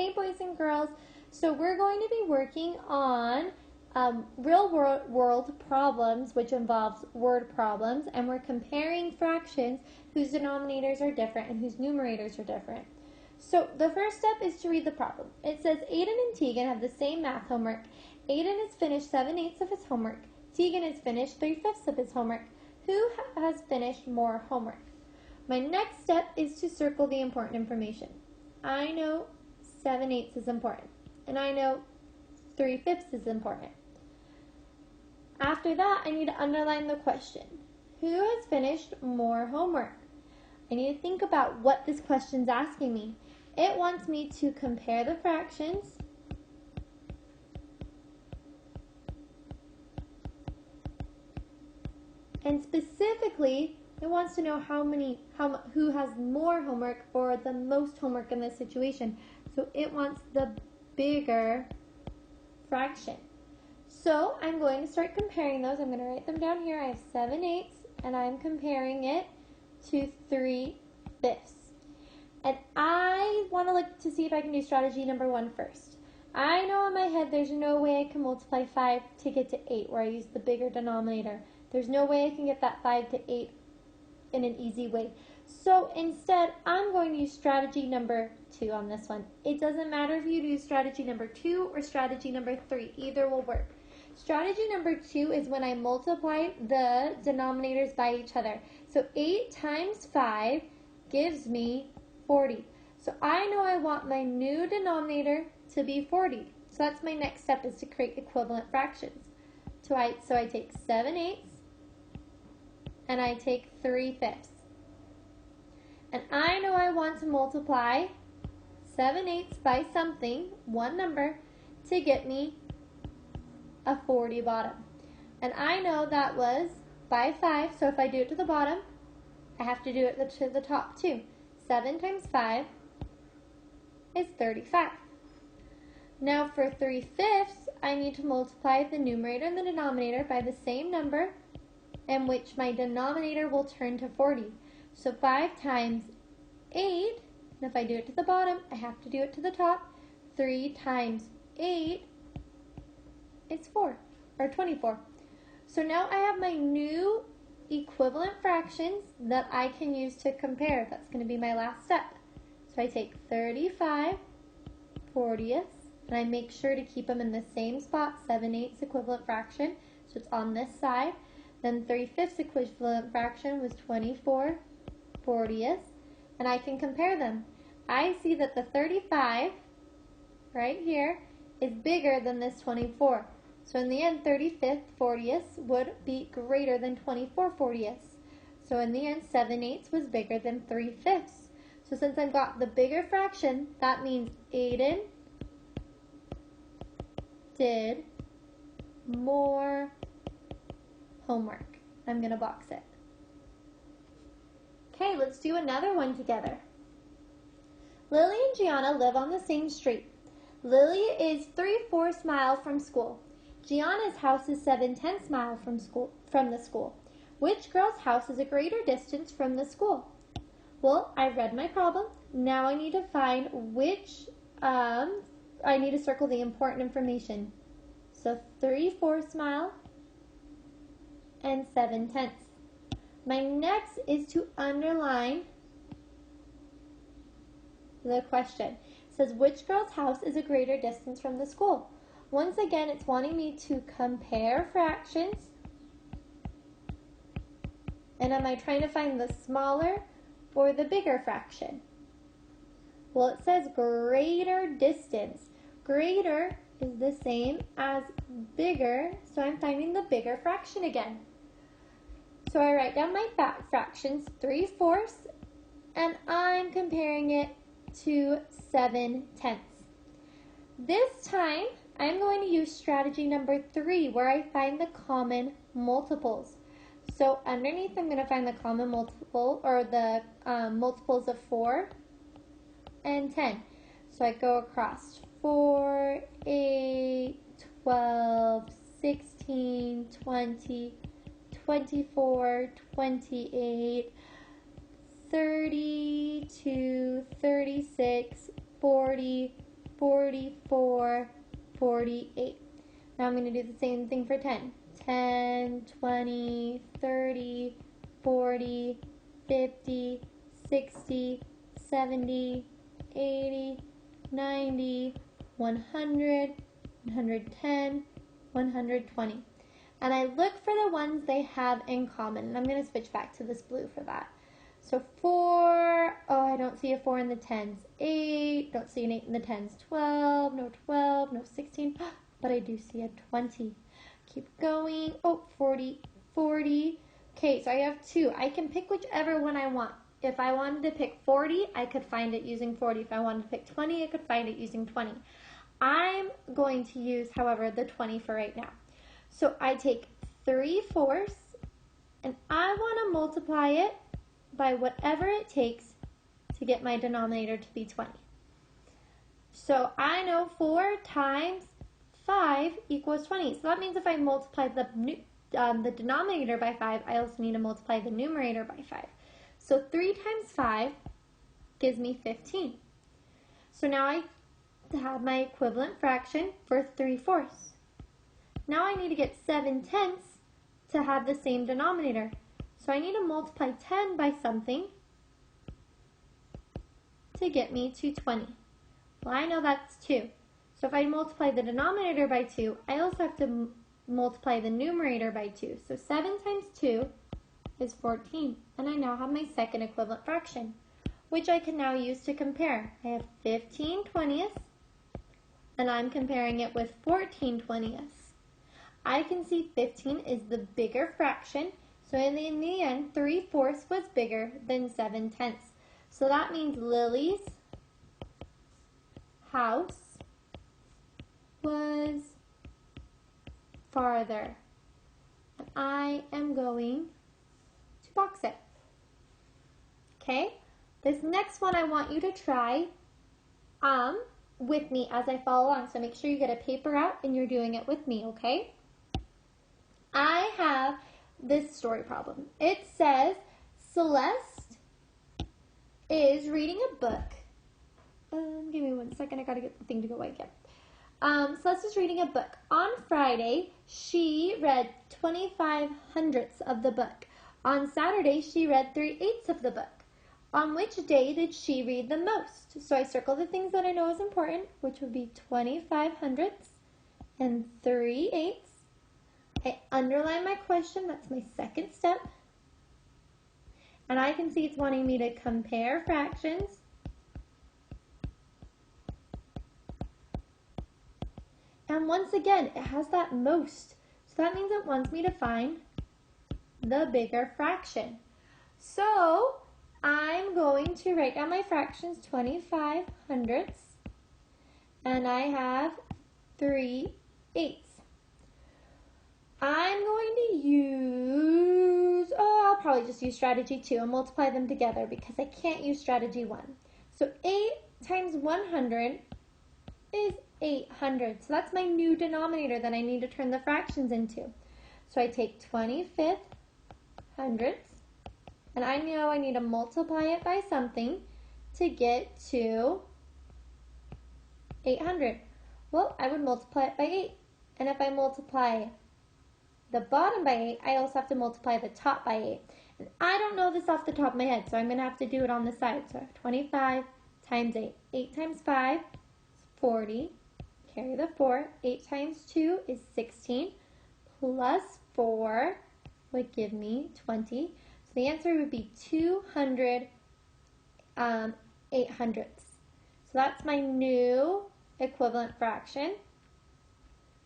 Hey boys and girls, so we're going to be working on real world problems, which involves word problems, and we're comparing fractions whose denominators are different and whose numerators are different. So the first step is to read the problem. It says Aiden and Tegan have the same math homework. Aiden has finished 7/8 of his homework. Tegan has finished 3/5 of his homework. Who has finished more homework? My next step is to circle the important information. I know 7/8 is important, and I know 3/5 is important. After that, I need to underline the question. Who has finished more homework? I need to think about what this question's asking me. It wants me to compare the fractions and specifically it wants to know who has more homework or the most homework in this situation. So it wants the bigger fraction. So I'm going to start comparing those. I'm going to write them down here. I have 7/8 and I'm comparing it to 3/5. And I want to look to see if I can do strategy number 1 first. I know in my head there's no way I can multiply 5 to get to 8 where I use the bigger denominator. There's no way I can get that 5 to 8 in an easy way. So instead, I'm going to use strategy number 2 on this one. It doesn't matter if you do strategy number 2 or strategy number 3. Either will work. Strategy number 2 is when I multiply the denominators by each other. So 8 times 5 gives me 40. So I know I want my new denominator to be 40. So that's my next step, is to create equivalent fractions. So I take 7/8 and I take 3/5. And I know I want to multiply 7/8 by something, one number, to get me a 40 bottom. And I know that was by 5, so if I do it to the bottom, I have to do it to the top too. 7 times 5 is 35. Now for 3/5, I need to multiply the numerator and the denominator by the same number in which my denominator will turn to 40. So 5 times 8, and if I do it to the bottom, I have to do it to the top. 3 times 8 is 24. So now I have my new equivalent fractions that I can use to compare. That's going to be my last step. So I take 35 40ths, and I make sure to keep them in the same spot. 7/8 equivalent fraction, so it's on this side. Then 3/5 equivalent fraction was 24 40ths, and I can compare them. I see that the 35 right here is bigger than this 24. So in the end, 35 40ths would be greater than 24 40ths. So in the end, 7/8 was bigger than 3/5. So since I've got the bigger fraction, that means Aiden did more homework. I'm going to box it. Okay, let's do another one together. Lily and Gianna live on the same street. Lily is 3/4 mile from school. Gianna's house is 7/10 mile from the school. Which girl's house is a greater distance from the school? Well, I read my problem. Now I need to find which, I need to circle the important information. So 3/4 mile and 7/10. My next is to underline the question. It says, which girl's house is a greater distance from the school? Once again, it's wanting me to compare fractions. And am I trying to find the smaller or the bigger fraction? Well, it says greater distance. Greater is the same as bigger, so I'm finding the bigger fraction again. So I write down my fractions, 3/4, and I'm comparing it to 7/10. This time, I'm going to use strategy number 3, where I find the common multiples. So underneath, I'm going to find the common multiple, or the multiples of 4 and 10. So I go across 4, 8, 12, 16, 20, 24, 28, 32, 36, 40, 44, 48. Now I'm going to do the same thing for 10. 10, 20, 30, 40, 50, 60, 70, 80, 90, 100, 110, 120. And I look for the ones they have in common. And I'm going to switch back to this blue for that. So 4, oh, I don't see a 4 in the 10s. 8, don't see an 8 in the 10s. 12, no 16, but I do see a 20. Keep going. Oh, 40, 40. Okay, so I have 2. I can pick whichever one I want. If I wanted to pick 40, I could find it using 40. If I wanted to pick 20, I could find it using 20. I'm going to use, however, the 20 for right now. So I take 3/4 and I want to multiply it by whatever it takes to get my denominator to be 20. So I know 4 times 5 equals 20. So that means if I multiply the denominator by 5, I also need to multiply the numerator by 5. So 3 times 5 gives me 15. So now I have my equivalent fraction for 3/4. Now I need to get 7/10 to have the same denominator. So I need to multiply 10 by something to get me to 20. Well, I know that's 2. So if I multiply the denominator by 2, I also have to multiply the numerator by 2. So 7 times 2 is 14. And I now have my second equivalent fraction, which I can now use to compare. I have 15/20, and I'm comparing it with 14/20. I can see 15 is the bigger fraction, so in the end, 3/4 was bigger than 7/10. So that means Lily's house was farther. And I am going to box it. Okay? This next one I want you to try with me as I follow along. So make sure you get a paper out and you're doing it with me, okay? I have this story problem. It says Celeste is reading a book. Give me 1 second. I gotta get the thing to go away again. Celeste is reading a book. On Friday, she read 25/100ths of the book. On Saturday, she read 3/8 of the book. On which day did she read the most? So I circle the things that I know is important, which would be 25/100ths and 3/8. I underline my question. That's my second step. And I can see it's wanting me to compare fractions. And once again, it has that most. So that means it wants me to find the bigger fraction. So I'm going to write down my fractions, 25/100ths, and I have 3/8. I'm going to use, I'll probably just use strategy 2 and multiply them together because I can't use strategy 1. So 8 times 100 is 800. So that's my new denominator that I need to turn the fractions into. So I take 25/100ths, and I know I need to multiply it by something to get to 800. Well, I would multiply it by 8. And if I multiply the bottom by 8, I also have to multiply the top by 8. And I don't know this off the top of my head, so I'm going to have to do it on the side. So 25 times 8. 8 times 5 is 40. Carry the 4. 8 times 2 is 16. Plus 4 would give me 20. So the answer would be 200 800ths. So that's my new equivalent fraction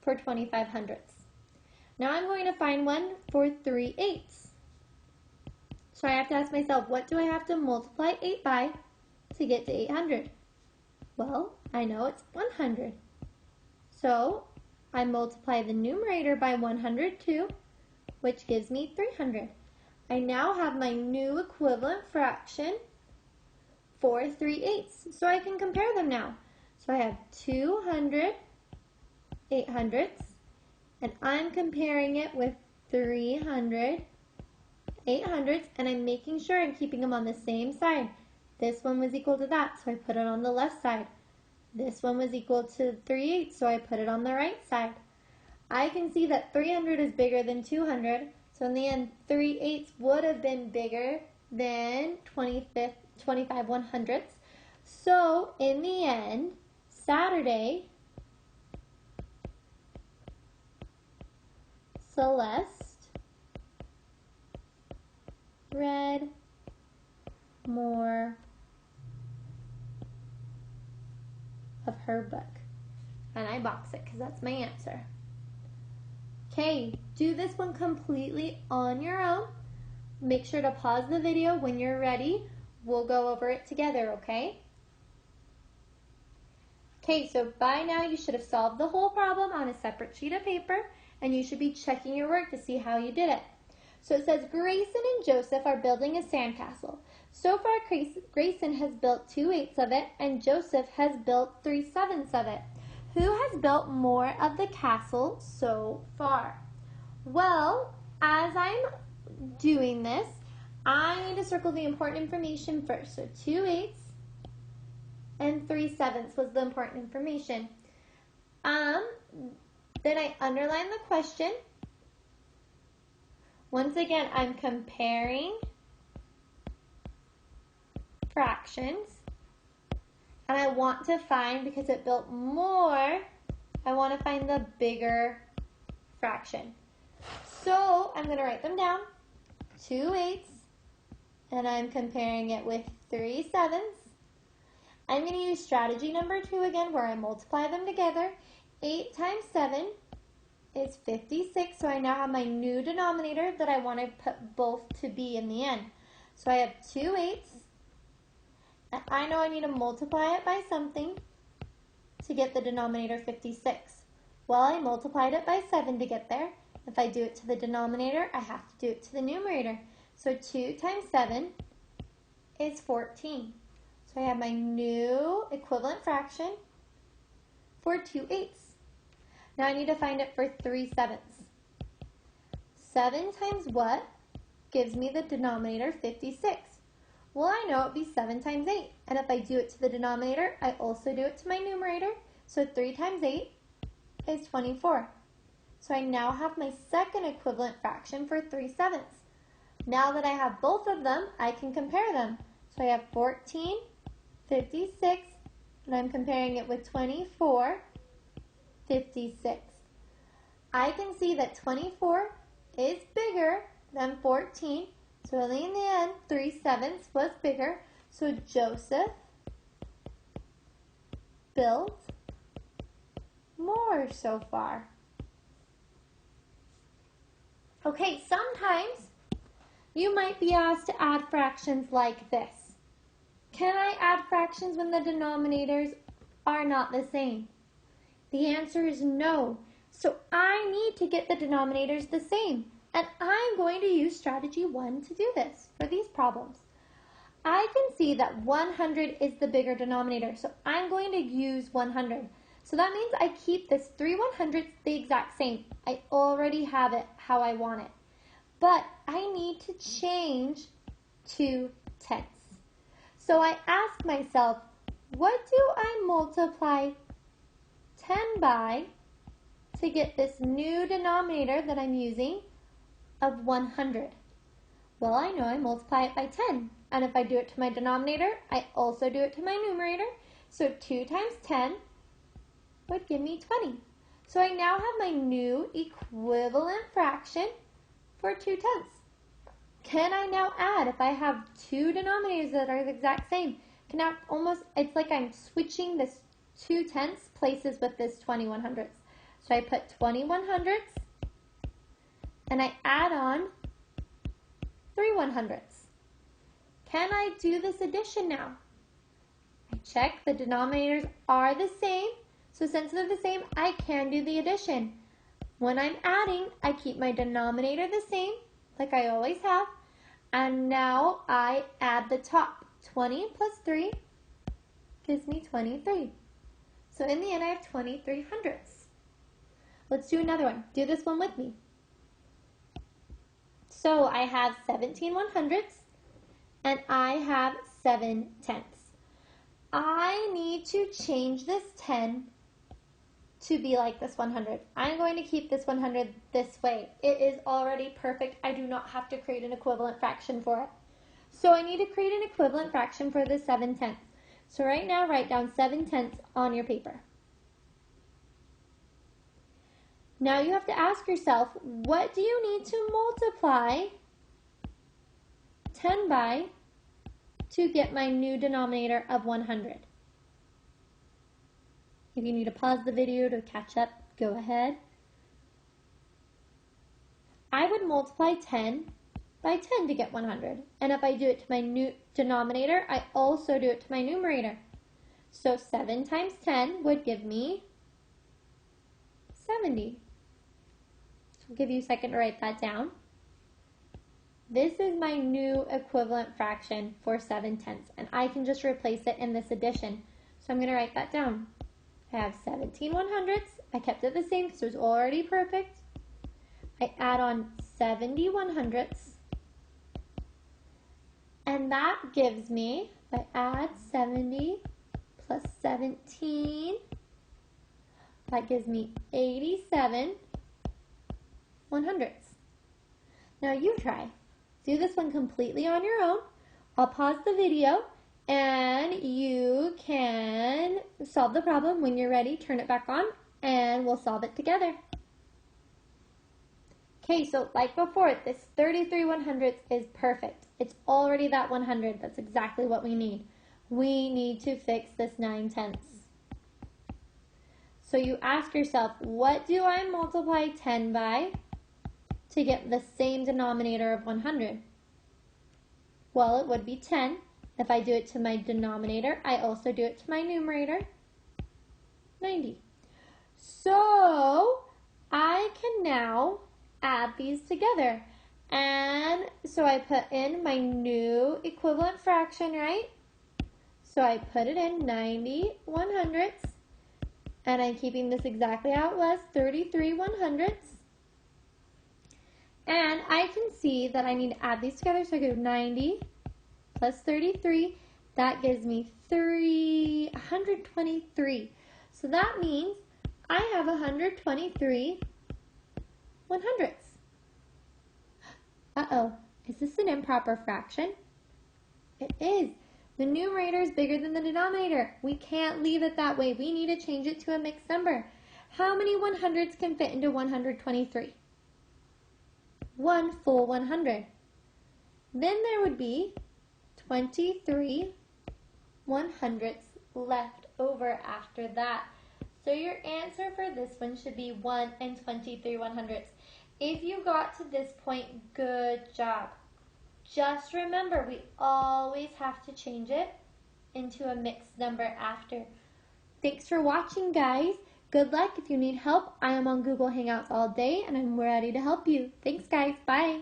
for 25/100ths. Now I'm going to find one for 3/8. So I have to ask myself, what do I have to multiply 8 by to get to 800? Well, I know it's 100. So I multiply the numerator by 100 too, which gives me 300. I now have my new equivalent fraction for 3/8. So I can compare them now. So I have 200 800ths. And I'm comparing it with 300 800ths, and I'm making sure I'm keeping them on the same side. This one was equal to that, so I put it on the left side. This one was equal to 3/8, so I put it on the right side. I can see that 300 is bigger than 200, so in the end, 3/8 would have been bigger than 25 100ths. So in the end, Saturday, Celeste read more of her book. And I box it because that's my answer. Okay, do this one completely on your own. Make sure to pause the video when you're ready. We'll go over it together, okay? Okay, so by now you should have solved the whole problem on a separate sheet of paper, and you should be checking your work to see how you did it. So it says Grayson and Joseph are building a sandcastle. So far, Grayson has built 2/8 of it, and Joseph has built 3/7 of it. Who has built more of the castle so far? Well, as I'm doing this, I need to circle the important information first. So 2/8 and 3/7 was the important information. Then I underline the question. Once again, I'm comparing fractions. And I want to find, because it built more, I want to find the bigger fraction. So I'm going to write them down. 2/8, and I'm comparing it with 3/7. I'm going to use strategy number 2 again, where I multiply them together. 8 times 7 is 56, so I now have my new denominator that I want to put both to be in the end. So I have 2/8, and I know I need to multiply it by something to get the denominator 56. Well, I multiplied it by 7 to get there. If I do it to the denominator, I have to do it to the numerator. So 2 times 7 is 14. So I have my new equivalent fraction for 2/8. Now I need to find it for 3/7. 7 times what gives me the denominator 56? Well, I know it would be 7 times 8. And if I do it to the denominator, I also do it to my numerator. So 3 times 8 is 24. So I now have my second equivalent fraction for 3/7. Now that I have both of them, I can compare them. So I have 14, 56, and I'm comparing it with 24, 56. I can see that 24 is bigger than 14. So really in the end, 3/7 was bigger. So Joseph built more so far. Okay, sometimes you might be asked to add fractions like this. Can I add fractions when the denominators are not the same? The answer is no. So I need to get the denominators the same. And I'm going to use strategy 1 to do this for these problems. I can see that 100 is the bigger denominator, so I'm going to use 100. So that means I keep this 3 100ths the exact same. I already have it how I want it. But I need to change to tenths. So I ask myself, what do I multiply 10 by to get this new denominator that I'm using of 100? Well, I know I multiply it by 10. And if I do it to my denominator, I also do it to my numerator. So 2 times 10 would give me 20. So I now have my new equivalent fraction for 2/10. Can I now add, if I have two denominators that are the exact same, can I almost, it's like I'm switching this 2/10 places with this 20 100ths. So I put 20 100ths and I add on 3 100ths. Can I do this addition now? I check the denominators are the same. So since they're the same, I can do the addition. When I'm adding, I keep my denominator the same, like I always have. And now I add the top. 20 plus 3 gives me 23. So in the end, I have 23 hundredths. Let's do another one. Do this one with me. So I have 17 100ths, and I have 7 tenths. I need to change this 10 to be like this 100. I'm going to keep this 100 this way. It is already perfect. I do not have to create an equivalent fraction for it. So I need to create an equivalent fraction for the 7/10. So right now, write down 7/10 on your paper. Now you have to ask yourself, what do you need to multiply 10 by to get my new denominator of 100? If you need to pause the video to catch up, go ahead. I would multiply 10 by 10 to get 100. And if I do it to my new denominator, I also do it to my numerator. So 7 times 10 would give me 70. So I'll give you a second to write that down. This is my new equivalent fraction for 7/10, and I can just replace it in this addition. So I'm going to write that down. I have 17 100ths. I kept it the same because it was already perfect. I add on 70 100ths. And that gives me, if I add 70 plus 17, that gives me 87 100ths. Now you try. Do this one completely on your own. I'll pause the video and you can solve the problem. When you're ready, turn it back on and we'll solve it together. Okay, so like before, this 33 100ths is perfect. It's already that 100. That's exactly what we need. We need to fix this 9/10. So you ask yourself, what do I multiply 10 by to get the same denominator of 100? Well, it would be 10. If I do it to my denominator, I also do it to my numerator, 90. So I can now add these together. And so I put in my new equivalent fraction, right? So I put it in 90 100ths. And I'm keeping this exactly how it was, 33 100ths. And I can see that I need to add these together, so I go 90 plus 33. That gives me 123. So that means I have 123 100ths. Uh-oh, is this an improper fraction? It is. The numerator is bigger than the denominator. We can't leave it that way. We need to change it to a mixed number. How many 100ths can fit into 123? One full 100. Then there would be 23 100ths left over after that. So your answer for this one should be 1 and 23 100ths. If you got to this point, good job. Just remember, we always have to change it into a mixed number after. Thanks for watching, guys. Good luck. If you need help, I am on Google Hangouts all day, and I'm ready to help you. Thanks, guys. Bye.